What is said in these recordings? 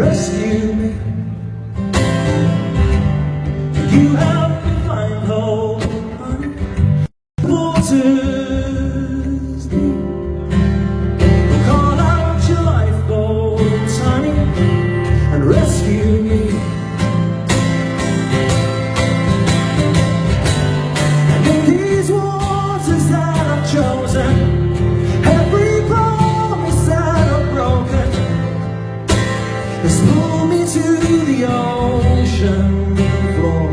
rescue me. You help me find hope, honey. Waters deep. We'll call out your lifeboats, honey, and rescue me. And in these waters that I've chosen, every promise that I've broken has pulled me to the ocean floor.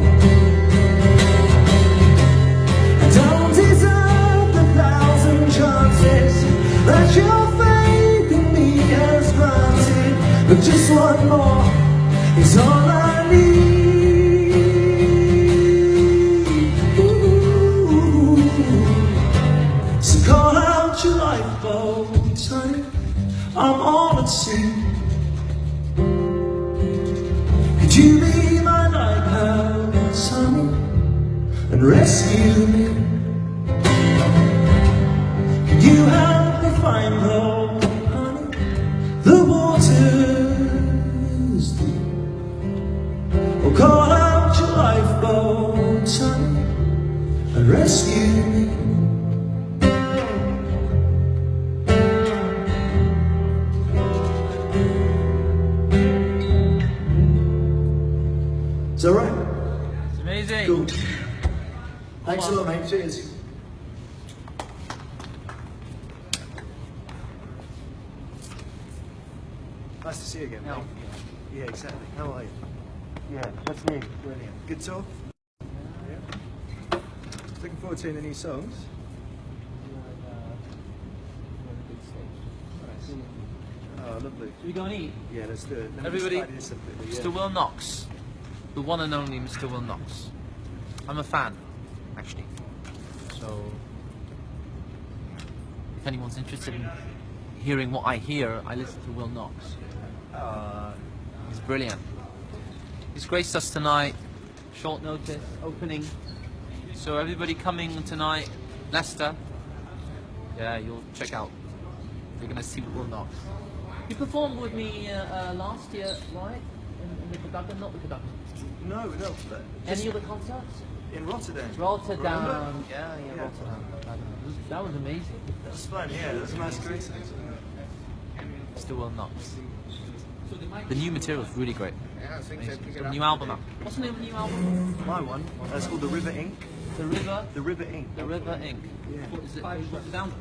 I don't deserve the thousand chances that your faith in me has granted, but just one more is all I need. Ooh. So call out your lifeboats, honey, I'm all at sea. Could you be my lighthouse, honey, and rescue me? Could you help me find hope, honey? The water's deep. Or call out your lifeboats, honey, and rescue me. Is that right? It's amazing. Cool. Thanks a lot, mate. Cheers. Nice to see you again, mate. Yeah, exactly. How are you? Yeah, that's me. Brilliant. Good talk? Yeah. Looking forward to hearing the new songs. Oh, lovely. Should we go and eat? Yeah, let's do it. Everybody, Mr. Will Knox. The one and only Mr. Will Knox. I'm a fan, actually. So, if anyone's interested in hearing what I hear, I listen to Will Knox. He's brilliant. He's graced us tonight, short notice, opening. So everybody coming tonight, Leicester, yeah, you'll check out. You're gonna see Will Knox. You performed with me last year, right? In the Cadogan, not the Cadogan. No. Any other concerts? In Rotterdam. Rotterdam. Remember? Yeah, Rotterdam. That was amazing. That was fun, yeah. That was a nice coincidence. Mr. Will Knox. The new material is really great. The new album out. What's the name of the new album? My one, it's called The River Ink. The River? The River Ink. The River Ink. Yeah. What is it? Rotterdam?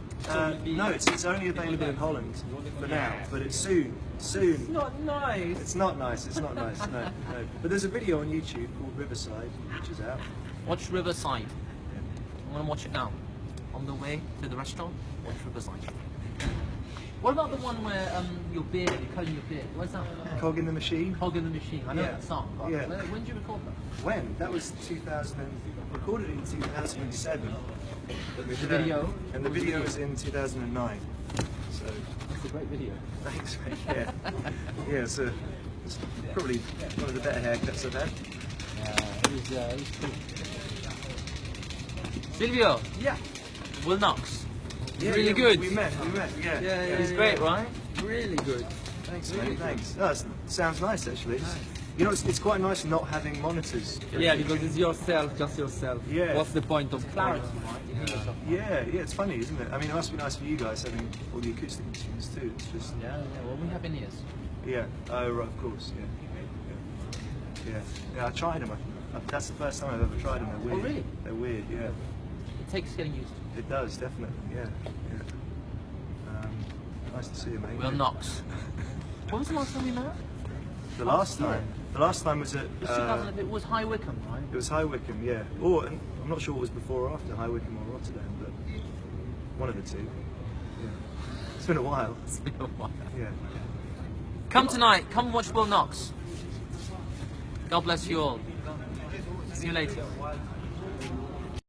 No, it's only available in Holland for now, but it's soon. Soon. Not nice. It's not nice, no. But there's a video on YouTube called Riverside, which is out. Watch Riverside. I'm going to watch it now. On the way to the restaurant, watch Riverside. What about the one where your beard, you're cutting your beard? Where's that? Cog in the Machine. Cog in the Machine. I know Yeah. that song. But Yeah. when did you record that? When? That was 2000, recorded in 2007. The video? And the video is in 2009. So, It's a great video. thanks, mate. Yeah. Yeah, it's probably one of the better haircuts I've had. He's cool. Silvio. Yeah. Will Knox. Yeah, Really yeah, good. We met, yeah. He's great, right? Really good. Thanks, Really mate, good. thanks. Oh, sounds nice, actually. You know, it's quite nice not having monitors. Yeah, because it's yourself, just yourself. Yeah. What's the point of Clarity, clarity? right? You hear yourself. Yeah, it's funny, isn't it? I mean, it must be nice for you guys having all the acoustic instruments too. It's just, Yeah, well, we have in-ears. yeah. Oh, right, of course, yeah. I tried them. That's the first time I've ever tried them. They're weird. Oh, really? They're weird, yeah. It takes getting used to. It does, definitely, yeah. Nice to see you, mate. Will Knox. When was the last time we met? The last time? The last time was at... It was 2000, it was High Wycombe, right? It was High Wycombe, yeah. Or, I'm not sure what was before or after High Wycombe or Rotterdam, but one of the two. Yeah. It's been a while. It's been a while. Yeah. Come tonight, come watch Will Knox. God bless you all. See you later.